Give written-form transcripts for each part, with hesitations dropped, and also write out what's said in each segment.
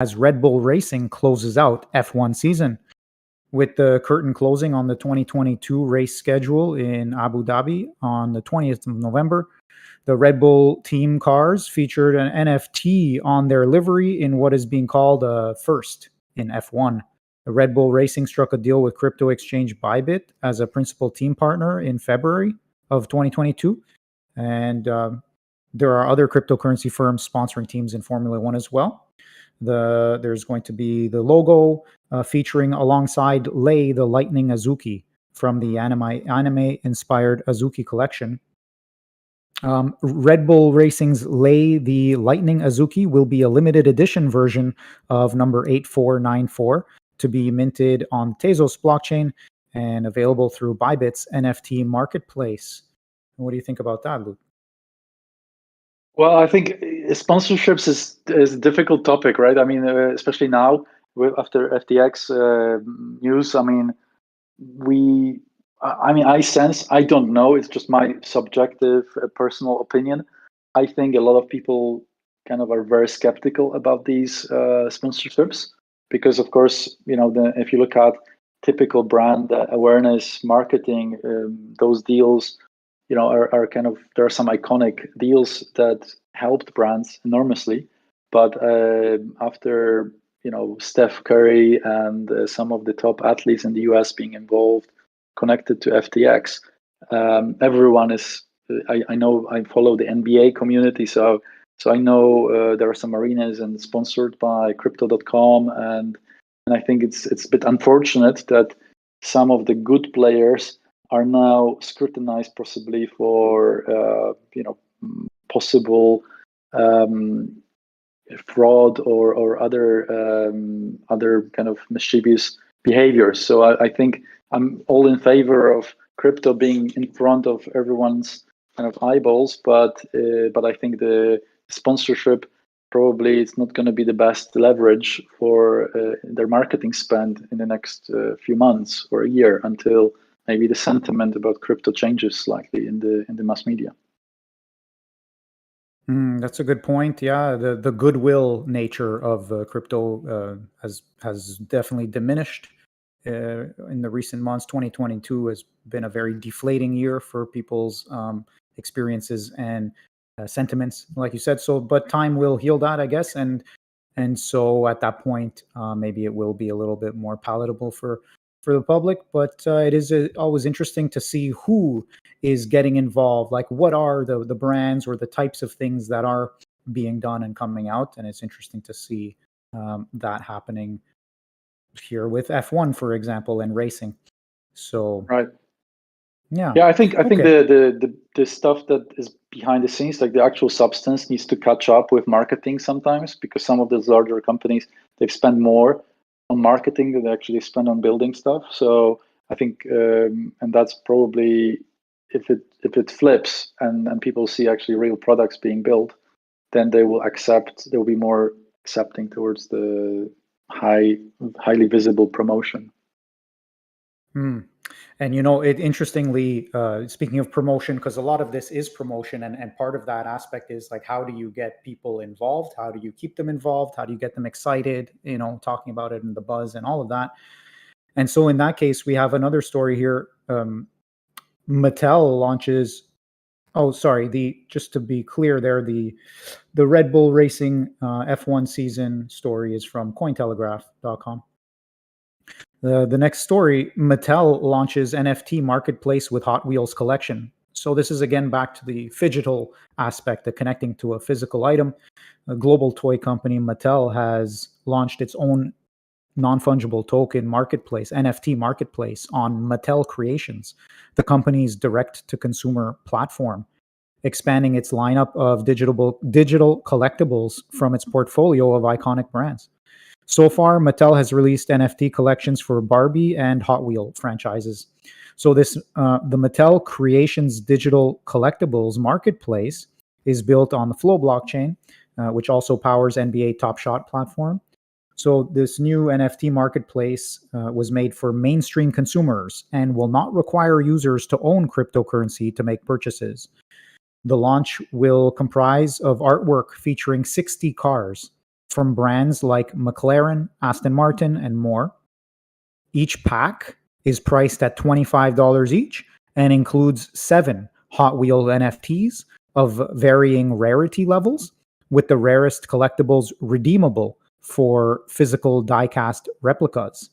as Red Bull Racing closes out F1 season. With the curtain closing on the 2022 race schedule in Abu Dhabi on the 20th of November, the Red Bull team cars featured an NFT on their livery in what is being called a first in F1. The Red Bull Racing struck a deal with crypto exchange Bybit as a principal team partner in February of 2022. And there are other cryptocurrency firms sponsoring teams in Formula One as well. There's going to be the logo featuring alongside Lei the Lightning Azuki from the anime-inspired Azuki collection. Red Bull Racing's Lei the Lightning Azuki will be a limited edition version of number 8494 to be minted on Tezos blockchain and available through Bybit's NFT marketplace. What do you think about that, Luke? Well, I think sponsorships is a difficult topic, right? I mean, especially now after FTX news. I mean, I don't know. It's just my subjective, personal opinion. I think a lot of people kind of are very skeptical about these sponsorships because, of course, if you look at typical brand awareness marketing, those deals, are kind of, there are some iconic deals that helped brands enormously. But after, Steph Curry and some of the top athletes in the US being involved, connected to FTX, everyone is, I know, I follow the NBA community. So I know there are some arenas and sponsored by crypto.com. And I think it's a bit unfortunate that some of the good players are now scrutinized possibly for possible fraud or other kind of mischievous behaviors. So I think I'm all in favor of crypto being in front of everyone's kind of eyeballs, but I think the sponsorship probably is not going to be the best leverage for their marketing spend in the next few months or a year until maybe the sentiment about crypto changes slightly in the mass media. That's a good point. Yeah, the goodwill nature of crypto has definitely diminished in the recent months. 2022 has been a very deflating year for people's experiences and sentiments, like you said. So, but time will heal that, I guess, and so at that point, maybe it will be a little bit more palatable for the public. But it is always interesting to see who is getting involved. Like, what are the brands or the types of things that are being done and coming out, and it's interesting to see that happening here with F1, for example, and racing. So right. Yeah. I think the stuff that is behind the scenes, like the actual substance, needs to catch up with marketing sometimes, because some of those larger companies, they spend more on marketing than they actually spend on building stuff. So I think, and that's probably, if it flips and people see actually real products being built, then they'll be more accepting towards the highly visible promotion. And interestingly, speaking of promotion, because a lot of this is promotion, and part of that aspect is like, how do you get people involved? How do you keep them involved? How do you get them excited, talking about it and the buzz and all of that? And so in that case, we have another story here. Mattel launches, just to be clear there, the Red Bull Racing F1 season story is from Cointelegraph.com. The next story, Mattel launches NFT marketplace with Hot Wheels collection. So this is again back to the phygital aspect, the connecting to a physical item. A global toy company, Mattel, has launched its own non-fungible token marketplace, NFT marketplace, on Mattel Creations, the company's direct-to-consumer platform, expanding its lineup of digital collectibles from its portfolio of iconic brands. So far, Mattel has released NFT collections for Barbie and Hot Wheel franchises. So the Mattel Creations digital collectibles marketplace is built on the Flow blockchain, which also powers NBA Top Shot platform. So this new NFT marketplace was made for mainstream consumers and will not require users to own cryptocurrency to make purchases. The launch will comprise of artwork featuring 60 cars from brands like McLaren, Aston Martin, and more. Each pack is priced at $25 each and includes 7 Hot Wheels NFTs of varying rarity levels, with the rarest collectibles redeemable for physical diecast replicas.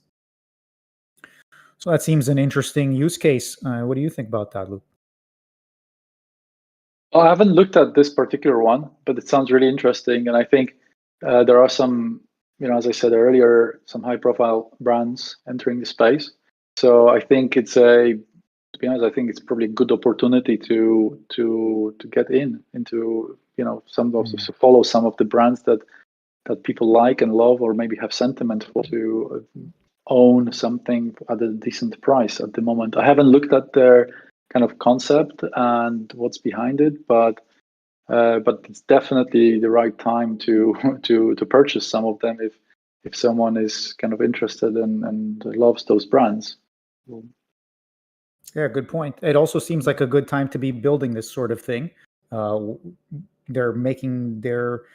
So that seems an interesting use case. What do you think about that, Luke? Well, I haven't looked at this particular one, but it sounds really interesting. And I think there are some, as I said earlier, some high-profile brands entering the space. So I think to be honest, I think it's probably a good opportunity to get into some of to follow some of the brands that people like and love, or maybe have sentiment for, to own something at a decent price at the moment. I haven't looked at their kind of concept and what's behind it, but it's definitely the right time to to purchase some of them if someone is kind of interested and loves those brands. Yeah, good point. It also seems like a good time to be building this sort of thing. They're making their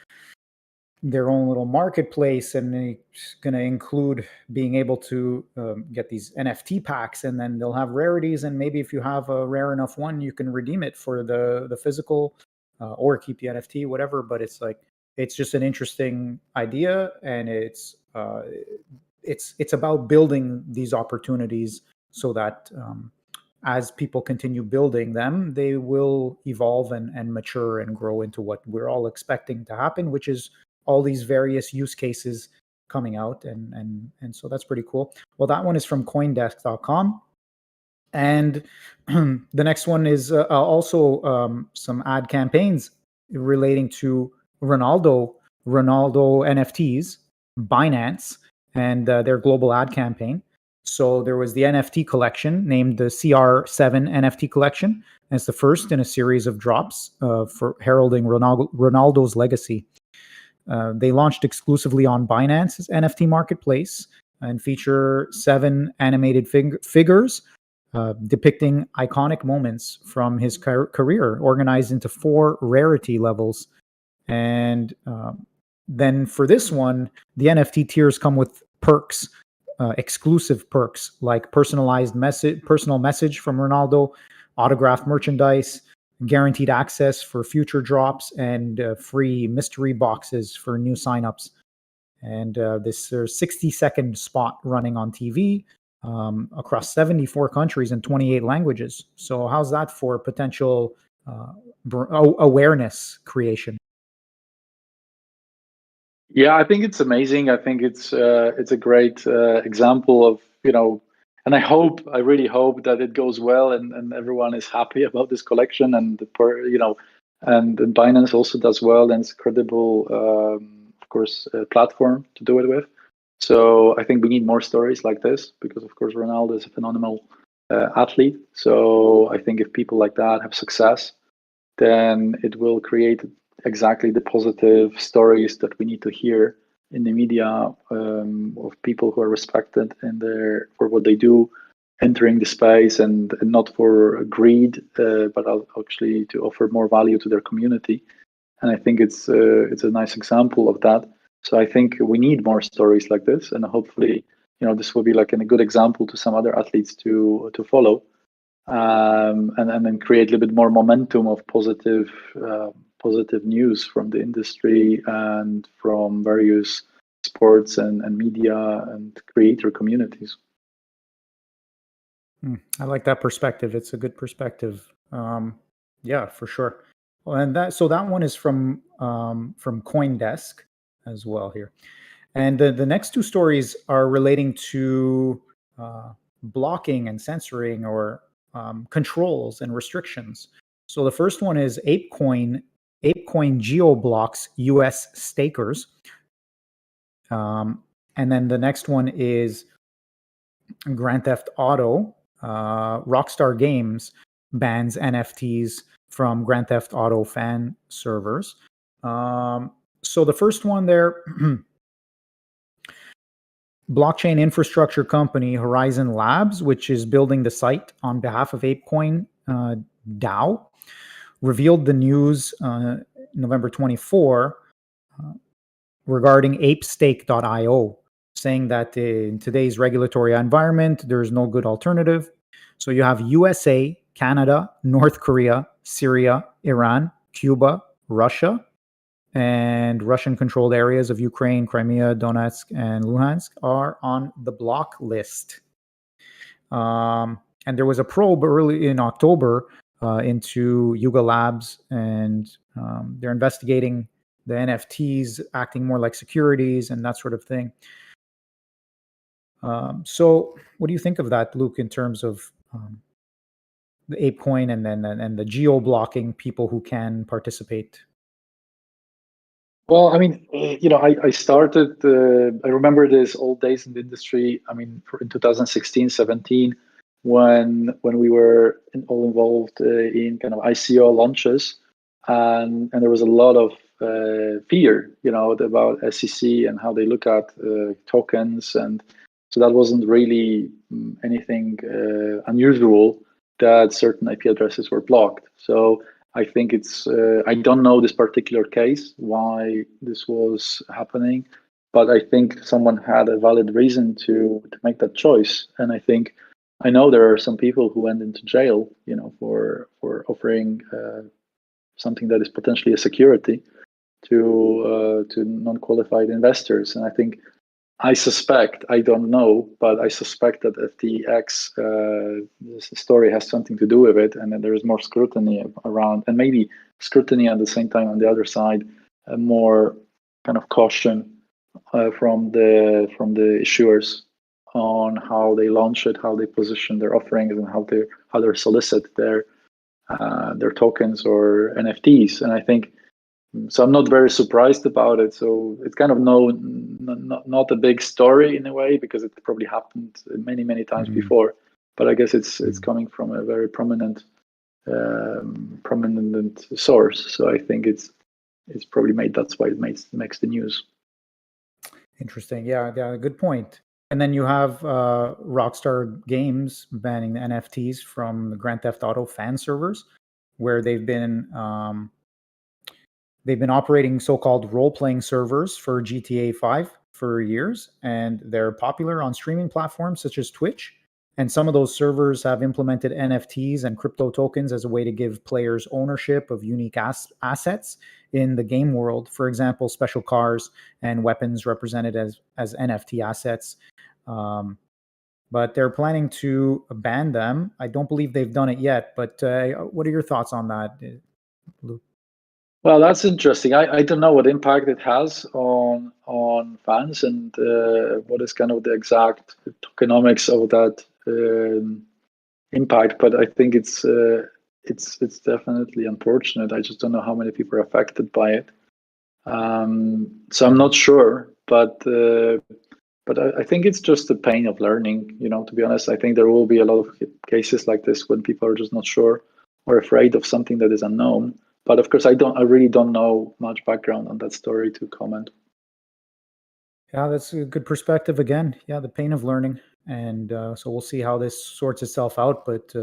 own little marketplace, and it's going to include being able to get these NFT packs, and then they'll have rarities. And maybe if you have a rare enough one, you can redeem it for the physical, or keep the NFT, whatever. But it's just an interesting idea, and it's about building these opportunities so that as people continue building them, they will evolve and mature and grow into what we're all expecting to happen, which is all these various use cases coming out. And so that's pretty cool. Well, that one is from coindesk.com. And the next one is also some ad campaigns relating to Ronaldo NFTs, Binance, and their global ad campaign. So there was the NFT collection named the CR7 NFT collection. And it's the first in a series of drops for heralding Ronaldo's legacy. They launched exclusively on Binance's NFT marketplace and feature 7 animated figures depicting iconic moments from his career, organized into 4 rarity levels. And then for this one, the NFT tiers come with perks, exclusive perks like personal message from Ronaldo, autographed merchandise, guaranteed access for future drops, and free mystery boxes for new signups. And this 60-second spot running on TV across 74 countries and 28 languages. So how's that for potential awareness creation? Yeah, I think it's amazing. I think it's a great example of, and I really hope that it goes well and everyone is happy about this collection, and and Binance also does well, and it's a credible, of course, platform to do it with. So I think we need more stories like this because, of course, Ronaldo is a phenomenal athlete. So I think if people like that have success, then it will create exactly the positive stories that we need to hear in the media, of people who are respected for what they do, entering the space, and not for greed, but actually to offer more value to their community. And I think it's a nice example of that. So I think we need more stories like this, and hopefully, this will be like a good example to some other athletes to follow, and then create a little bit more momentum of positive news from the industry and from various sports and media and creator communities. I like that perspective. It's a good perspective. Yeah, for sure. Well, and that one is from CoinDesk as well here. And the next 2 stories are relating to blocking and censoring, or controls and restrictions. So the first one is ApeCoin geoblocks US stakers. And then the next one is Grand Theft Auto. Rockstar Games bans NFTs from Grand Theft Auto fan servers. So the first one there, blockchain infrastructure company Horizon Labs, which is building the site on behalf of ApeCoin DAO, revealed the news November 24 regarding apestake.io, saying that in today's regulatory environment, there's no good alternative. So you have USA, Canada, North Korea, Syria, Iran, Cuba, Russia, and Russian controlled areas of Ukraine, Crimea, Donetsk, and Luhansk are on the block list. And there was a probe early in October into Yuga Labs, and they're investigating the NFTs acting more like securities and that sort of thing. So, what do you think of that, Luke, in terms of the ApeCoin and the geo blocking people who can participate? Well, I mean, I started, I remember these old days in the industry. I mean, in 2016, 17, when we were all involved in kind of ICO launches, and there was a lot of fear, about SEC and how they look at tokens, and so that wasn't really anything unusual that certain IP addresses were blocked. So I think I don't know this particular case, why this was happening, but I think someone had a valid reason to make that choice. And I know there are some people who went into jail, for offering something that is potentially a security to non-qualified investors. And I suspect, I don't know, but I suspect that FTX this story has something to do with it, and then there is more scrutiny around, and maybe scrutiny at the same time on the other side, more kind of caution from the issuers on how they launch it, how they position their offerings, and how they solicit their tokens or NFTs. And I think so. I'm not very surprised about it. So it's kind of not a big story in a way, because it probably happened many, many times before. But I guess it's coming from a very prominent source. So I think it's probably made. That's why it makes the news. Interesting. Yeah, good point. And then you have Rockstar Games banning the NFTs from the Grand Theft Auto fan servers, where they've been operating so-called role-playing servers for GTA 5 for years, and they're popular on streaming platforms such as Twitch. And some of those servers have implemented NFTs and crypto tokens as a way to give players ownership of unique assets in the game world. For example, special cars and weapons represented as NFT assets. But they're planning to ban them. I don't believe they've done it yet, but what are your thoughts on that, Luke? Well, that's interesting. I don't know what impact it has on fans, and what is kind of the exact tokenomics of that impact. But I think it's definitely unfortunate. I just don't know how many people are affected by it. So I'm not sure, but I think it's just the pain of learning. To be honest, I think there will be a lot of cases like this when people are just not sure or afraid of something that is unknown. But of course, I really don't know much background on that story to comment. Yeah, that's a good perspective again. Yeah, the pain of learning. And so we'll see how this sorts itself out. But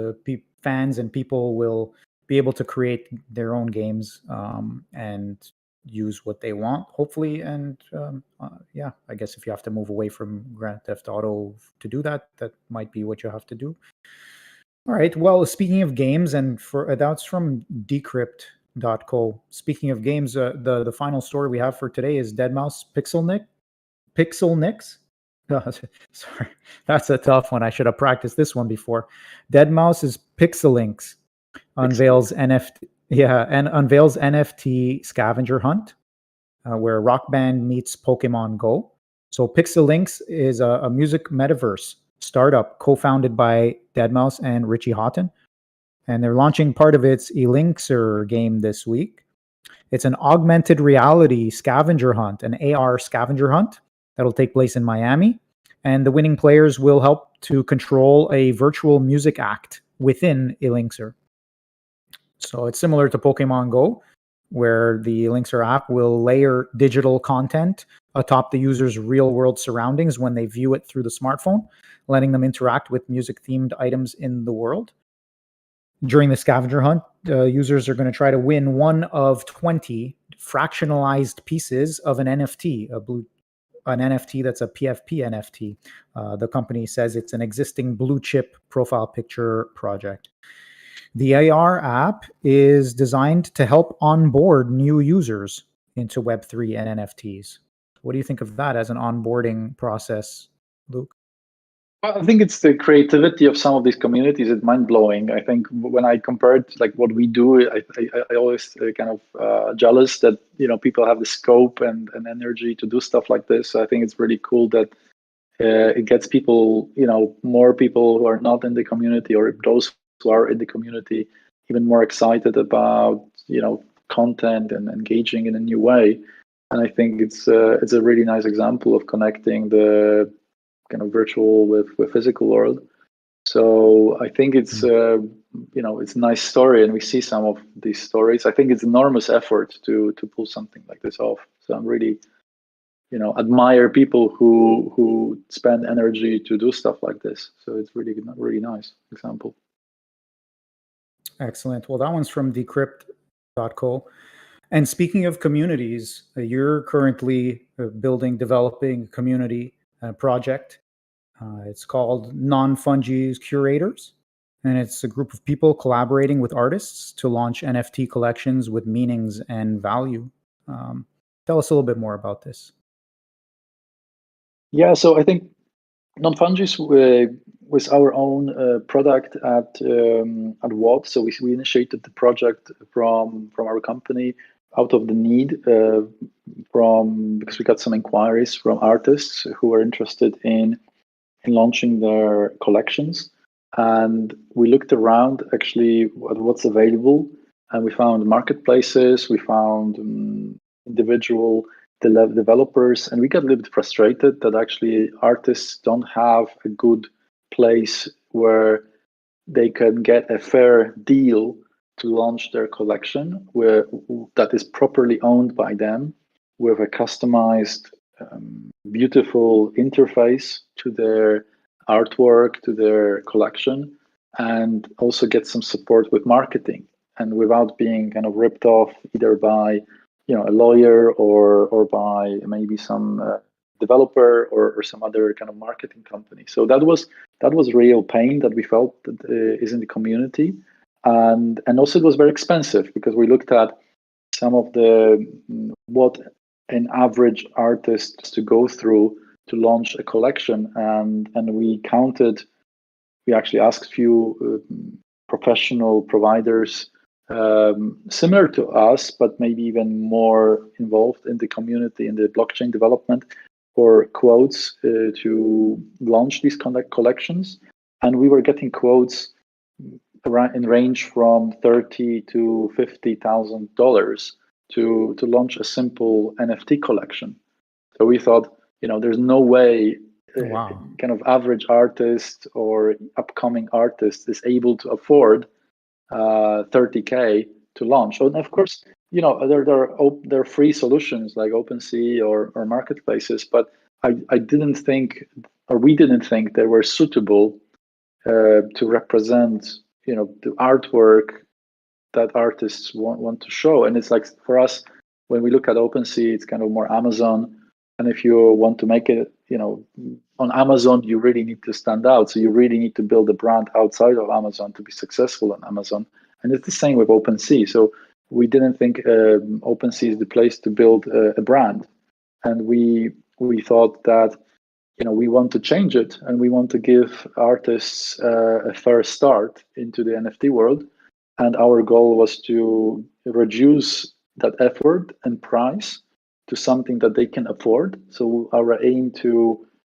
fans and people will be able to create their own games and use what they want, hopefully. And yeah, I guess if you have to move away from Grand Theft Auto to do that, that might be what you have to do. All right. Well, speaking of games, and for that's from Decrypt.co. Speaking of games, the final story we have for today is Deadmau5 Pixel Nix. Sorry, that's a tough one. I should have practiced this one before. Deadmau5's Pixelinks unveils NFT scavenger hunt, where Rock Band meets Pokemon Go. So Pixelinks is a music metaverse startup co-founded by Deadmau5 and Richie Houghton, and they're launching part of its Elixir game this week. It's an augmented reality scavenger hunt, an AR scavenger hunt that'll take place in Miami, and the winning players will help to control a virtual music act within Elixir. So it's similar to Pokemon Go, where the Elixir app will layer digital content atop the user's real-world surroundings when they view it through the smartphone, letting them interact with music-themed items in the world. During the scavenger hunt, users are going to try to win one of 20 fractionalized pieces of an NFT, an NFT that's a PFP NFT. The company says it's an existing blue chip profile picture project. The AR app is designed to help onboard new users into Web3 and NFTs. What do you think of that as an onboarding process, Luke? I think it's the creativity of some of these communities. It's mind blowing. I think when I compared like what we do, I always kind of jealous that people have the scope and energy to do stuff like this. So I think it's really cool that it gets people, more people who are not in the community or those who are in the community, even more excited about content and engaging in a new way. And I think it's a really nice example of connecting the kind of virtual with physical world. So I think it's it's a nice story, and we see some of these stories. I think it's enormous effort to pull something like this off. So I'm really admire people who spend energy to do stuff like this. So it's really nice example. Excellent. Well, that one's from decrypt.co. And speaking of communities, you're currently developing a community project. It's called Non-Fungies Curators, and it's a group of people collaborating with artists to launch NFT collections with meanings and value. Tell us a little bit more about this. Yeah, so I think Non-Fungies was our own product at WOT. So we initiated the project from our company out of the need because we got some inquiries from artists who were interested in launching their collections, and we looked around actually at what's available, and we found marketplaces, we found individual developers, and we got a little bit frustrated that actually artists don't have a good place where they can get a fair deal to launch their collection that is properly owned by them, with a customized beautiful interface to their artwork, to their collection, and also get some support with marketing, and without being kind of ripped off either by a lawyer or by maybe some developer or some other kind of marketing company. So that was real pain that we felt that is in the community, and also it was very expensive because we looked at some of the what an average artist to go through to launch a collection, and we actually asked few professional providers similar to us, but maybe even more involved in the community, in the blockchain development, for quotes to launch these collections, and we were getting quotes in range from $30,000 to $50,000 to launch a simple NFT collection. So we thought, there's no way kind of average artist or upcoming artist is able to afford $30K to launch. And of course, there are free solutions like OpenSea or marketplaces, but I didn't think, or we didn't think they were suitable to represent, the artwork that artists want to show. And it's like, for us, when we look at OpenSea, it's kind of more Amazon. And if you want to make it, on Amazon, you really need to stand out. So you really need to build a brand outside of Amazon to be successful on Amazon. And it's the same with OpenSea. So we didn't think OpenSea is the place to build a brand. And we thought that, we want to change it, and we want to give artists a fair start into the NFT world. And our goal was to reduce that effort and price to something that they can afford. So our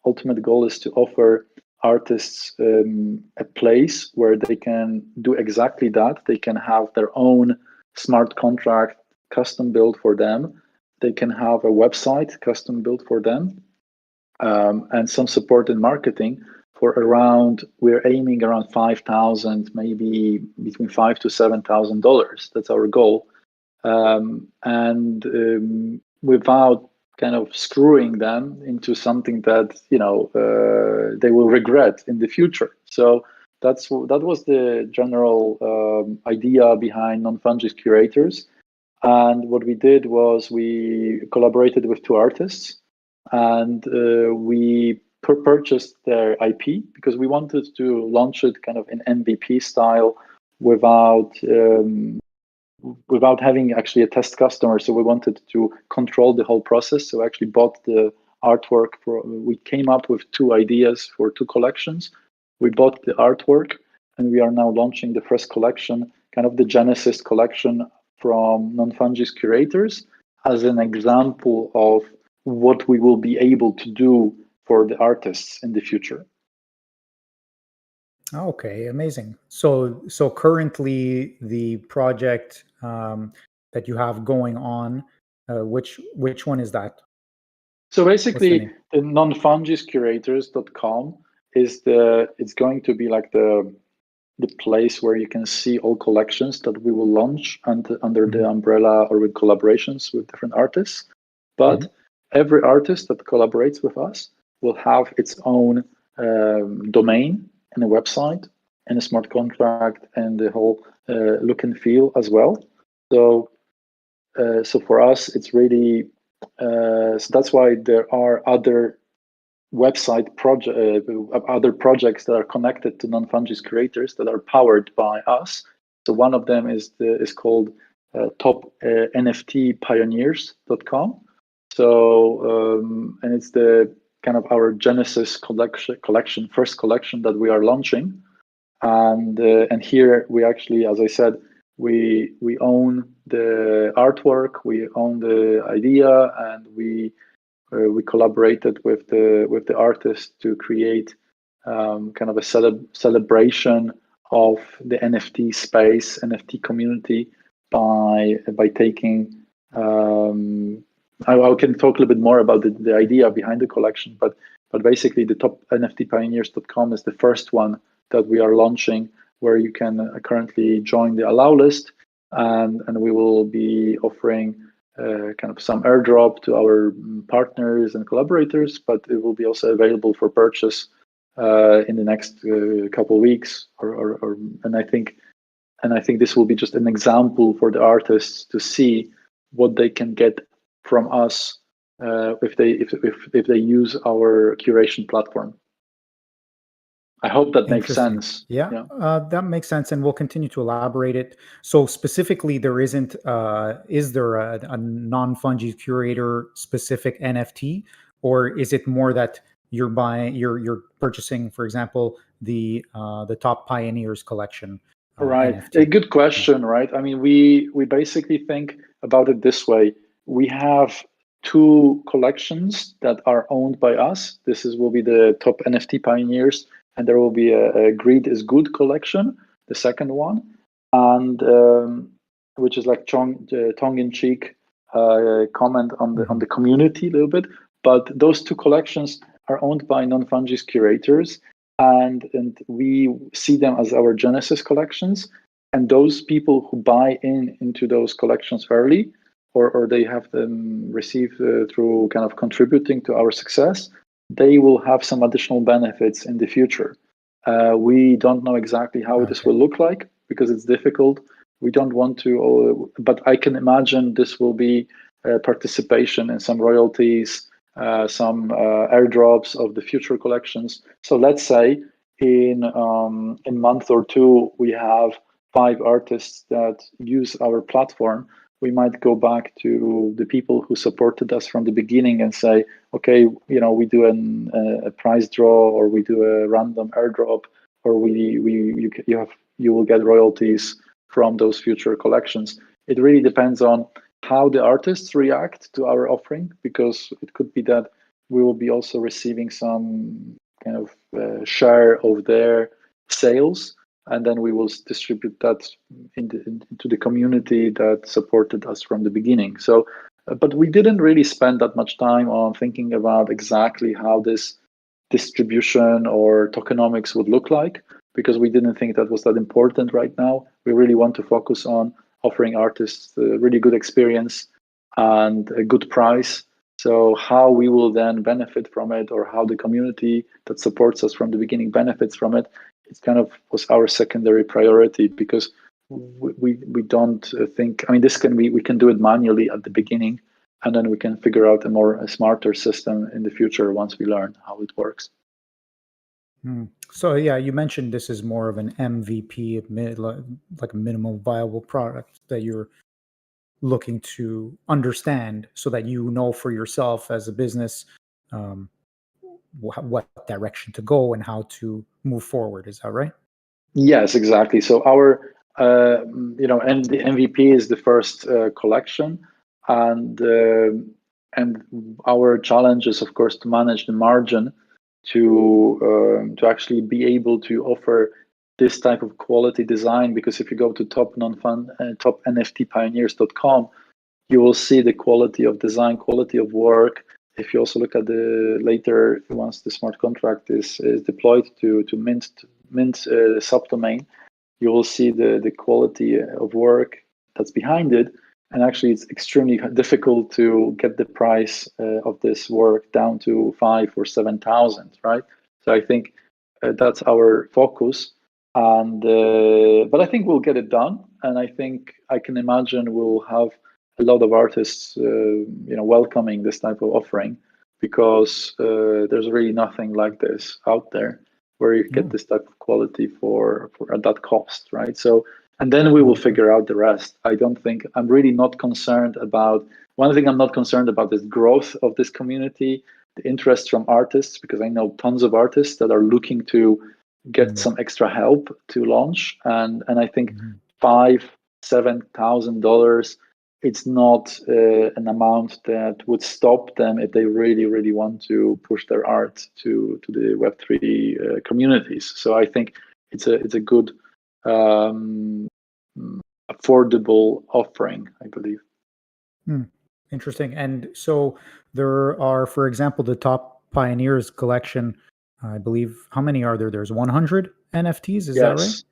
ultimate goal is to offer artists a place where they can do exactly that. They can have their own smart contract custom built for them. They can have a website custom built for them, and some support in marketing for we're aiming around 5,000, maybe between $5,000 to $7,000. That's our goal. And without kind of screwing them into something that they will regret in the future. So that was the general idea behind Non-Fungies Curators. And what we did was we collaborated with two artists, and we purchased their IP because we wanted to launch it kind of in MVP style without without having actually a test customer. So we wanted to control the whole process. So I actually bought the artwork for. We came up with two ideas for two collections. We bought the artwork, and we are now launching the first collection, kind of the Genesis collection from Non-Fungies Curators, as an example of what we will be able to do for the artists in the future. Okay, amazing. So currently the project that you have going on, which one is that? So What's the basically, name? the non-fungiescurators.com it's going to be like the place where you can see all collections that we will launch under the umbrella or with collaborations with different artists. But every artist that collaborates with us will have its own domain and a website and a smart contract and the whole look and feel as well. So so for us, it's really so that's why there are other website project other projects that are connected to Non-Fungies Curators that are powered by us. So one of them is called top NFTpioneers.com. So and it's the kind of our Genesis collection first collection that we are launching. And here we actually, as I said, we own the artwork, we own the idea, and we collaborated with the artist to create kind of a celebration of the NFT space, NFT community by taking. I can talk a little bit more about the idea behind the collection, but basically the top NFTpioneers.com is the first one that we are launching, where you can currently join the allow list, and we will be offering kind of some airdrop to our partners and collaborators, but it will be also available for purchase in the next couple of weeks. And I think this will be just an example for the artists to see what they can get from us if they use our curation platform. I hope that makes Interesting. sense. Yeah, that makes sense, and we'll continue to elaborate it. So specifically, there isn't. Is there a non-fungi curator specific NFT, or is it more that you're buying, you're purchasing, for example, the top pioneers collection Right. A NFT? good question, right? I mean, we basically think about it this way. We have two collections that are owned by us. Will be the top NFT pioneers, and there will be a Greed is Good collection, the second one, and which is like tongue-in-cheek comment on the community a little bit. But those two collections are owned by Non-Fungies Curators, and we see them as our Genesis collections. And those people who buy into those collections early, or they have them received through kind of contributing to our success, they will have some additional benefits in the future. We don't know exactly how this will look like because it's difficult. We don't want to, but I can imagine this will be participation in some royalties, some airdrops of the future collections. So let's say in a month or two, we have 5 artists that use our platform. We might go back to the people who supported us from the beginning and say, okay, we do a prize draw, or we do a random airdrop, or you will get royalties from those future collections. It really depends on how the artists react to our offering, because it could be that we will be also receiving some kind of share of their sales, and then we will distribute that into the community that supported us from the beginning. So, but we didn't really spend that much time on thinking about exactly how this distribution or tokenomics would look like, because we didn't think that was that important right now. We really want to focus on offering artists a really good experience and a good price. So how we will then benefit from it, or how the community that supports us from the beginning benefits from it, it kind of was our secondary priority, because we don't think. I mean, this can we can do it manually at the beginning, and then we can figure out a smarter system in the future once we learn how it works. So yeah, you mentioned this is more of an MVP, like a minimum viable product that you're looking to understand, so that you know for yourself as a business um, what direction to go and how to move forward. Is that right? Yes, exactly. So and the MVP is the first collection, and uh, and our challenge is, of course, to manage the margin to actually be able to offer this type of quality design. Because if you go to top NFTpioneers.com, you will see the quality of design, quality of work. If you also look at the later, once the smart contract is deployed to mint subdomain, you will see the quality of work that's behind it. And actually, it's extremely difficult to get the price of this work down to 5 or 7 thousand, right? So I think that's our focus. And but I think we'll get it done, and I think I can imagine we'll have a lot of artists, welcoming this type of offering, because there's really nothing like this out there where you get Yeah. this type of quality for at that cost, right? So, and then we will Okay. figure out the rest. I don't think I'm really not concerned about. One thing I'm not concerned about is growth of this community, the interest from artists, because I know tons of artists that are looking to get Mm, some extra help to launch, and I think mhm. 5, 7 thousand dollars, it's not an amount that would stop them if they really, really want to push their art to the Web3 communities. So I think it's a good um, affordable offering, I believe. Hmm. Interesting. And so there are, for example, the Top Pioneers collection. I believe, how many are there? There's 100 NFTs. Is that right?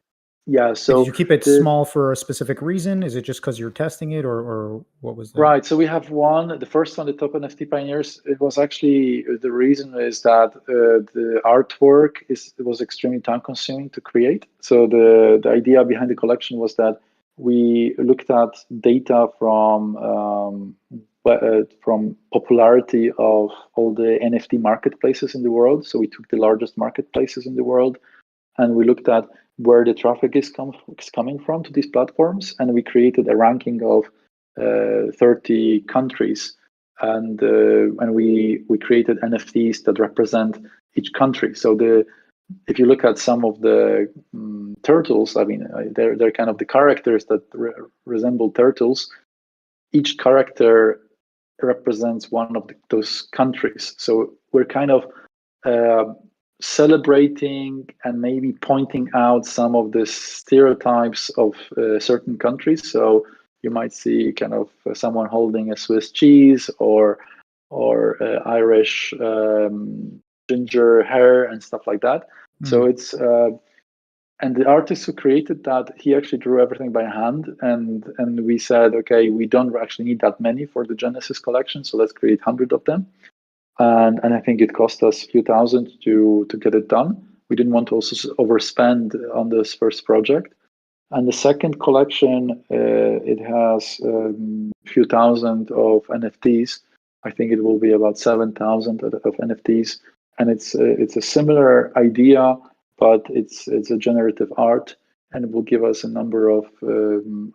Yes, yeah. Did So you keep it the small for a specific reason? Is it just because you're testing it, or what was the? Right. So we have one, the first one, the top NFT pioneers. It was actually the reason is that the artwork it was extremely time consuming to create. So the idea behind the collection was that we looked at data from popularity of all the NFT marketplaces in the world. So we took the largest marketplaces in the world, and we looked at where the traffic is coming from to these platforms, and we created a ranking of 30 countries, and we created NFTs that represent each country. So the if you look at some of the turtles, I mean, they're kind of the characters that resemble turtles. Each character represents one of those countries. So we're kind of uh, celebrating and maybe pointing out some of the stereotypes of certain countries. So you might see kind of someone holding a Swiss cheese, or Irish ginger hair and stuff like that. So Mm, it's and the artist who created that, he actually drew everything by hand, and we said, okay, we don't actually need that many for the Genesis collection, so let's create 100 of them. And I think it cost us a few thousand to get it done. We didn't want to also overspend on this first project. And the second collection, it has a few thousand of NFTs. I think it will be about 7,000 of NFTs, and it's a similar idea, but it's a generative art, and it will give us a number of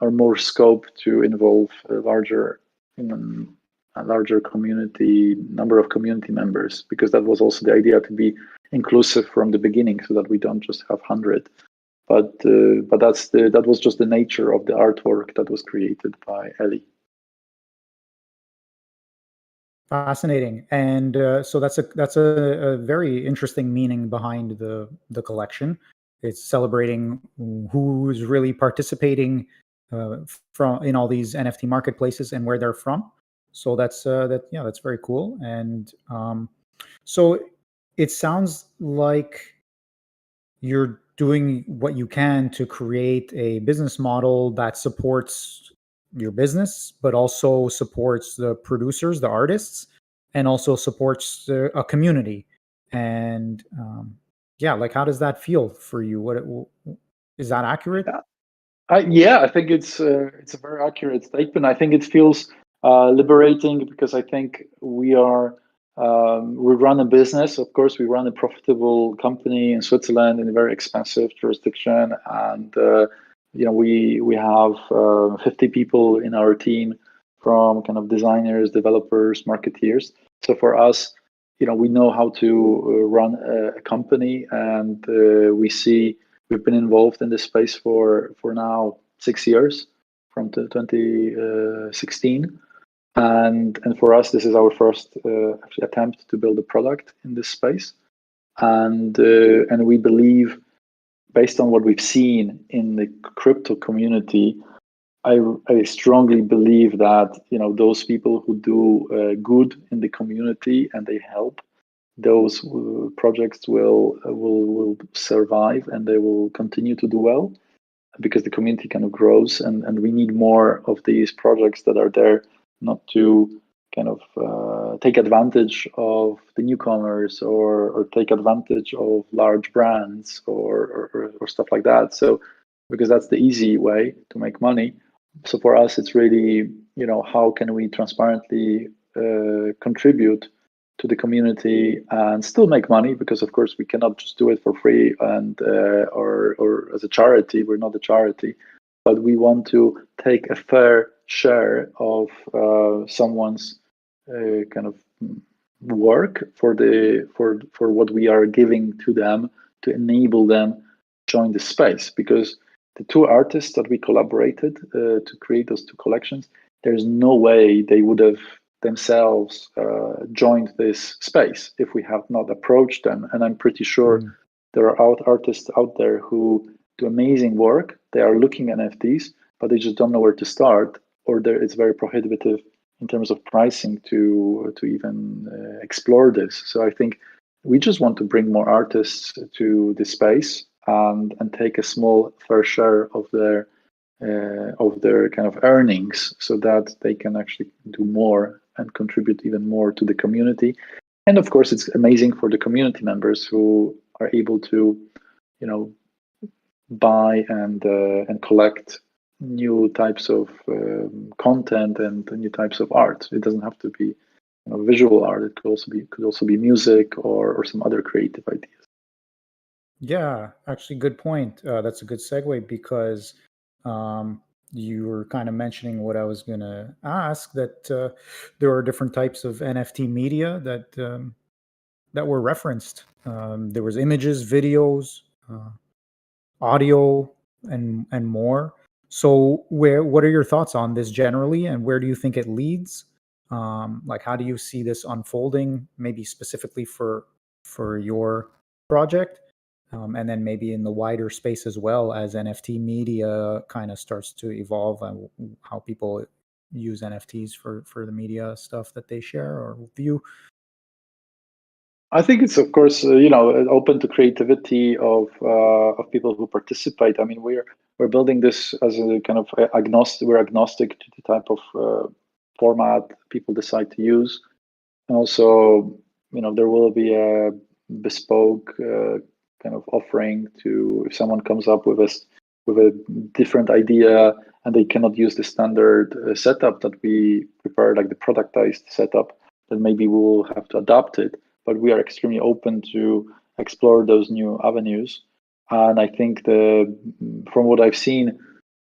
or more scope to involve um, a larger community, number of community members, because that was also the idea, to be inclusive from the beginning, so that we don't just have 100. But that was just the nature of the artwork that was created by Ellie. fascinating. And so that's a very interesting meaning behind the collection. It's celebrating who's really participating from in all these NFT marketplaces and where they're from. So that's very cool. And so it sounds like you're doing what you can to create a business model that supports your business, but also supports the producers, the artists, and also supports a community. And yeah, like how does that feel for you? Is that accurate? Yeah, I think it's a very accurate statement. I think it feels liberating because I think we run a business. Of course, we run a profitable company in Switzerland in a very expensive jurisdiction, and we have 50 people in our team from kind of designers, developers, marketeers. So for us, we know how to run a company, and we see. We've been involved in this space for now 6 years, from 2016, and for us this is our first actually attempt to build a product in this space, and we believe, based on what we've seen in the crypto community, I strongly believe that those people who do good in the community and they help, those projects will survive and they will continue to do well because the community kind of grows, and we need more of these projects that are there, not to kind of take advantage of the newcomers, or take advantage of large brands, or stuff like that. So because that's the easy way to make money. So for us it's really, how can we transparently contribute to the community and still make money, because of course we cannot just do it for free, and or as a charity. We're not a charity, but we want to take a fair share of someone's kind of work for what we are giving to them, to enable them join the space. Because the two artists that we collaborated to create those two collections, there's no way they would have themselves joined this space if we have not approached them. And I'm pretty sure there are artists out there who do amazing work. They are looking at NFTs, but they just don't know where to start, or it's very prohibitive in terms of pricing to even explore this. So I think we just want to bring more artists to the space, and take a small fair share of their kind of earnings, so that they can actually do more and contribute even more to the community. And of course, it's amazing for the community members who are able to, buy and collect new types of content and new types of art. It doesn't have to be visual art. It could also be music, or some other creative ideas. Yeah, actually, good point. That's a good segue because you were kind of mentioning what I was going to ask, that there are different types of NFT media that were referenced. There was images, videos, audio, and more. So, what are your thoughts on this generally, and where do you think it leads? Like, how do you see this unfolding? Maybe specifically for your project, and then maybe in the wider space as well, as NFT media kind of starts to evolve, and how people use NFTs for the media stuff that they share or view. I think it's, of course, open to creativity of people who participate. I mean, we're building this as a kind of agnostic. We're agnostic to the type of format people decide to use, and also, there will be a bespoke kind of offering to, if someone comes up with a different idea and they cannot use the standard setup that we prepare, like the productized setup, then maybe we'll have to adapt it. But we are extremely open to explore those new avenues. And I think from what I've seen,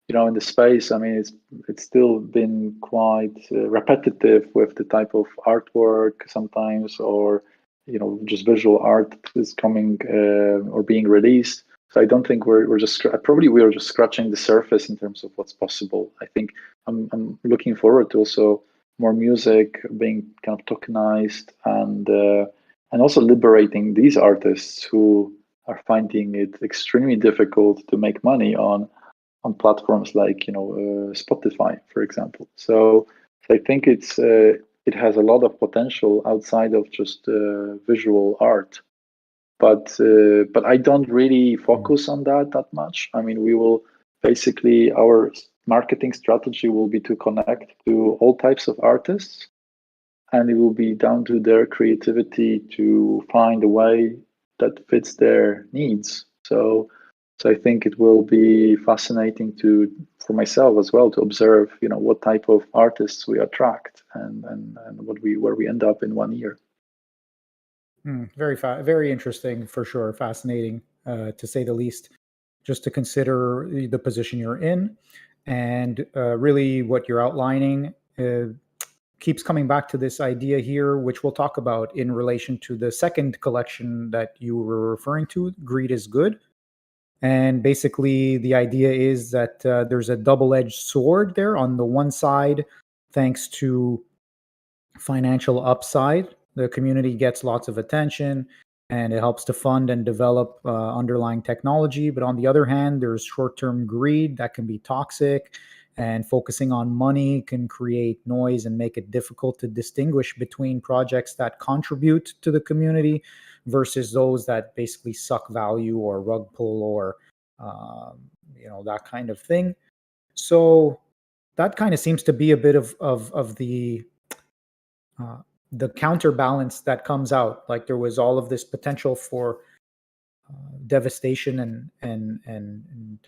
in the space, I mean, it's still been quite repetitive with the type of artwork sometimes, or just visual art is coming or being released. So I don't think we're just probably we are just scratching the surface in terms of what's possible. I think I'm looking forward to also more music being kind of tokenized, and also liberating these artists who are finding it extremely difficult to make money on platforms like Spotify, for example. So I think it has a lot of potential outside of just visual art, but I don't really focus on that much. I mean, we will basically, our marketing strategy will be to connect to all types of artists, and it will be down to their creativity to find a way that fits their needs. So So I think it will be fascinating for myself as well to observe, what type of artists we attract and where we end up in 1 year. Very interesting for sure. Fascinating, to say the least. Just to consider the position you're in, and really what you're outlining keeps coming back to this idea here, which we'll talk about in relation to the second collection that you were referring to. Greed is good. And basically, the idea is that there's a double edged sword there. On the one side, thanks to financial upside, the community gets lots of attention and it helps to fund and develop underlying technology. But on the other hand, there's short term greed that can be toxic, and focusing on money can create noise and make it difficult to distinguish between projects that contribute to the community versus those that basically suck value or rug pull or that kind of thing. So that kind of seems to be a bit of uh, the counterbalance that comes out. Like there was all of this potential for devastation and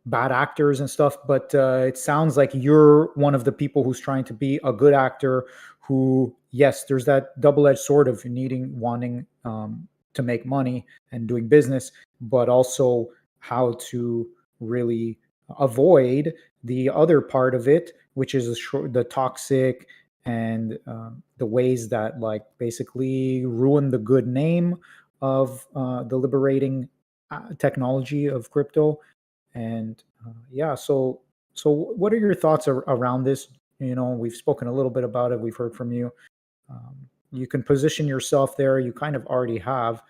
bad actors and stuff, but it sounds like you're one of the people who's trying to be a good actor, who, yes, there's that double-edged sword of wanting to make money and doing business, but also how to really avoid the other part of it, which is the toxic and the ways that like basically ruin the good name of the liberating technology of crypto. And yeah, so what are your thoughts around this? We've spoken a little bit about it. We've heard from you. You can position yourself there. You kind of already have.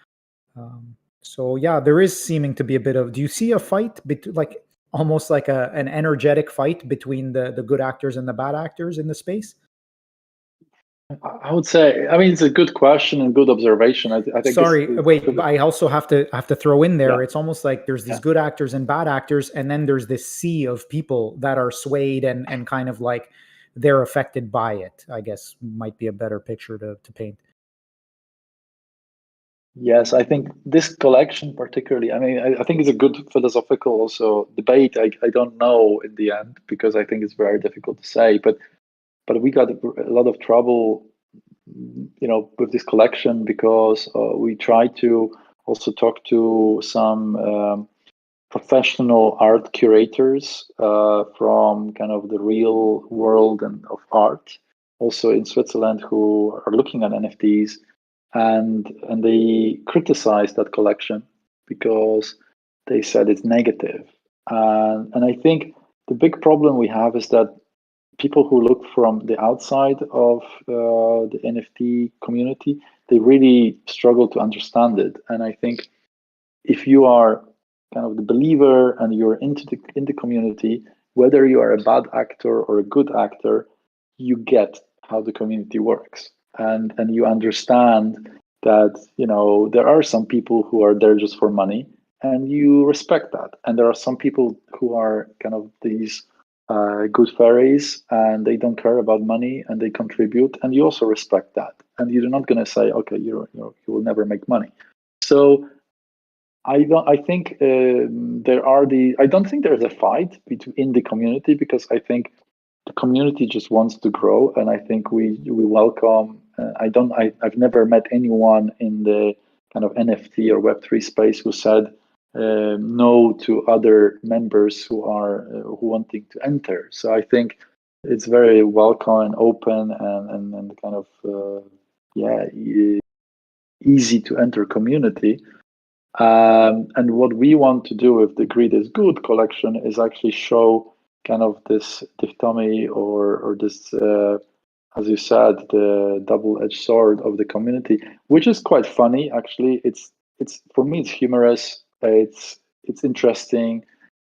So yeah, there is seeming to be a bit of. Do you see a fight, like almost like an energetic fight between the good actors and the bad actors in the space? I would say, I mean, it's a good question and good observation. I think Sorry, wait, but I also have to throw in there. yeah, It's almost like there's these yeah. good actors and bad actors, and then there's this sea of people that are swayed and kind of like they're affected by it, I guess might be a better picture to paint. Yes, I think this collection particularly, I mean, I think it's a good philosophical also debate. I don't know in the end because I think it's very difficult to say, but we got a lot of trouble, with this collection because we tried to also talk to some professional art curators from kind of the real world and of art, also in Switzerland, who are looking at NFTs, and they criticized that collection because they said it's negative. And I think the big problem we have is that people who look from the outside of the NFT community, they really struggle to understand it. And I think if you are kind of the believer and you're in the community, whether you are a bad actor or a good actor, you get how the community works, and you understand that there are some people who are there just for money, and you respect that, and there are some people who are kind of these good fairies and they don't care about money and they contribute, and you also respect that, and you're not going to say, okay, you will never make money. So I don't. I think there are the. I don't think there's a fight between the community because I think the community just wants to grow, and I think we welcome. I don't. I've never met anyone in the kind of NFT or Web3 space who said no to other members who wanting to enter. So I think it's very welcome and open and kind of easy to enter community. And what we want to do with the Greed is Good collection is actually show kind of this dichotomy or this, as you said, the double-edged sword of the community, which is quite funny actually. It's for me it's humorous. It's interesting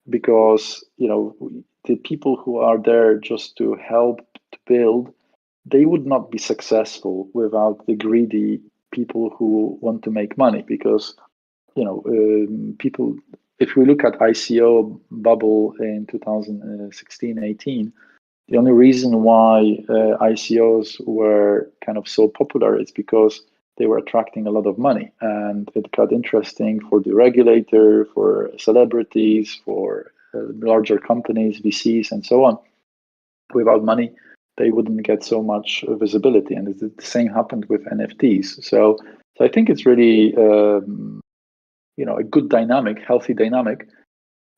because the people who are there just to help to build, they would not be successful without the greedy people who want to make money because people, if we look at ICO bubble in 2016-18, the only reason why ICOs were kind of so popular is because they were attracting a lot of money, and it got interesting for the regulator, for celebrities, for larger companies, VCs, and so on. Without money, they wouldn't get so much visibility, and the same happened with NFTs. So I think it's really a good dynamic, healthy dynamic,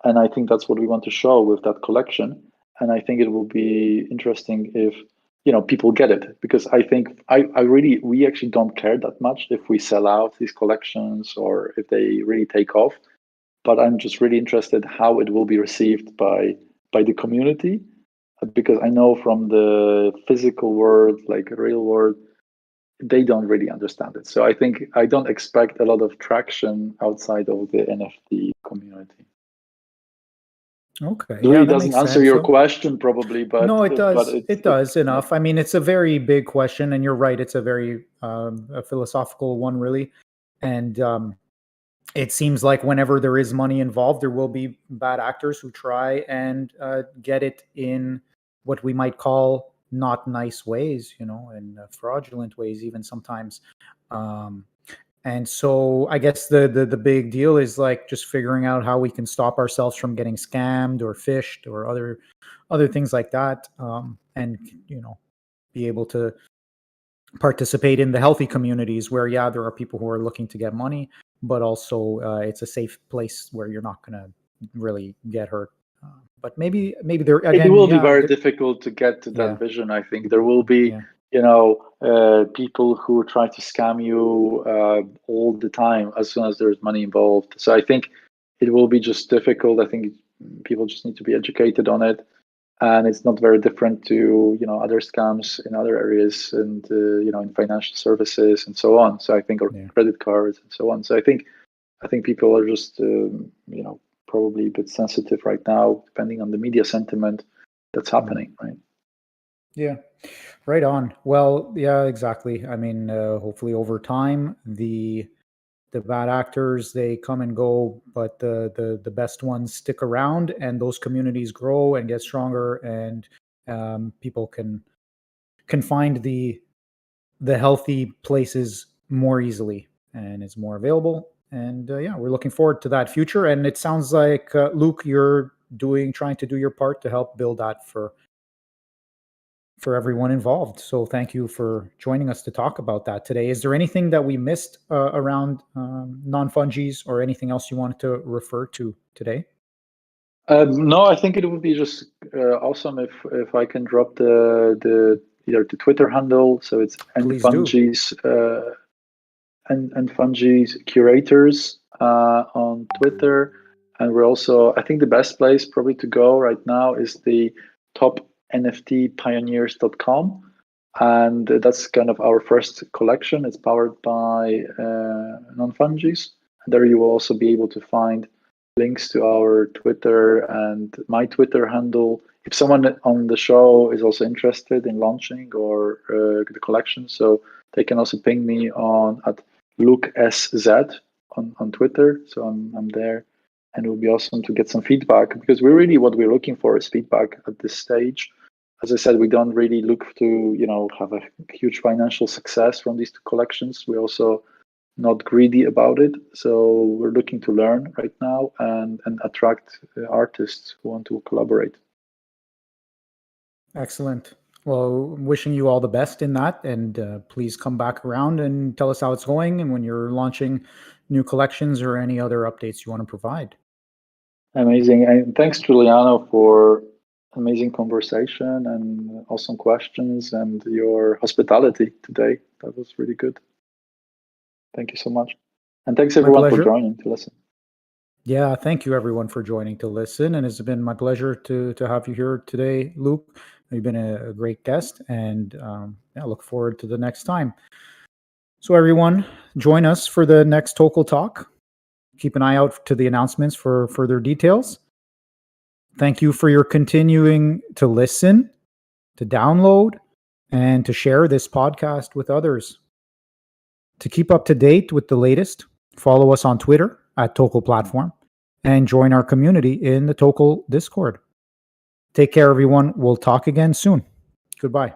and I think that's what we want to show with that collection. And I think it will be interesting if people get it, because I think we actually don't care that much if we sell out these collections or if they really take off. But I'm just really interested how it will be received by the community, because I know from the physical world, like real world, they don't really understand it. So I think I don't expect a lot of traction outside of the NFT community. Okay, It yeah, really that doesn't makes answer sense. your So, question probably, but no, it but does. It does enough. I mean, it's a very big question, and you're right. It's a very a philosophical one, really. And it seems like whenever there is money involved, there will be bad actors who try and get it in what we might call not nice ways, and fraudulent ways, even sometimes. Um, and so I guess the big deal is like just figuring out how we can stop ourselves from getting scammed or phished or other things like that, and be able to participate in the healthy communities where, yeah, there are people who are looking to get money, but also it's a safe place where you're not going to really get hurt. But maybe there it again, will be yeah, very difficult to get to that yeah, vision. I think there will be, yeah, people who try to scam you all the time as soon as there's money involved. So I think it will be just difficult. I think people just need to be educated on it, and it's not very different to other scams in other areas, and in financial services and so on. So I think, or yeah. credit cards and so on. So I think people are just probably a bit sensitive right now, depending on the media sentiment that's happening, right? Yeah, right on. Well, yeah, exactly. I mean, hopefully over time, the bad actors, they come and go, but the best ones stick around, and those communities grow and get stronger, and people can find the healthy places more easily, and it's more available. And yeah, we're looking forward to that future. And it sounds like Luke, you're trying to do your part to help build that for everyone involved. So thank you for joining us to talk about that today. Is there anything that we missed around non-fungies, or anything else you wanted to refer to today? No, I think it would be just awesome if I can drop the either the Twitter handle. So it's Please do. NFungies Curators on Twitter, and we're also, I think the best place probably to go right now is the topnftpioneers.com, and that's kind of our first collection. It's powered by Non-Fungies. There you will also be able to find links to our Twitter and my Twitter handle. If someone on the show is also interested in launching or the collection, so they can also ping me on at LukeSZ on Twitter. So I'm there, and it will be awesome to get some feedback, because what we're looking for is feedback at this stage. As I said, we don't really look to have a huge financial success from these two collections. We're also not greedy about it. So we're looking to learn right now and attract artists who want to collaborate. Excellent. Well, wishing you all the best in that, and please come back around and tell us how it's going, and when you're launching new collections or any other updates you want to provide. Amazing. And thanks, Giuliano, for amazing conversation and awesome questions and your hospitality today. That was really good. Thank you so much. And thanks My everyone for pleasure. joining to listen. Yeah, thank you everyone for joining to listen, and it's been my pleasure to have you here today, Luke. You've been a great guest, and yeah, look forward to the next time. So everyone, join us for the next Tokel Talk. Keep an eye out to the announcements for further details. Thank you for your continuing to listen, to download, and to share this podcast with others. To keep up to date with the latest, follow us on Twitter at Tokel Platform, and join our community in the Tokel Discord. Take care, everyone. We'll talk again soon. Goodbye.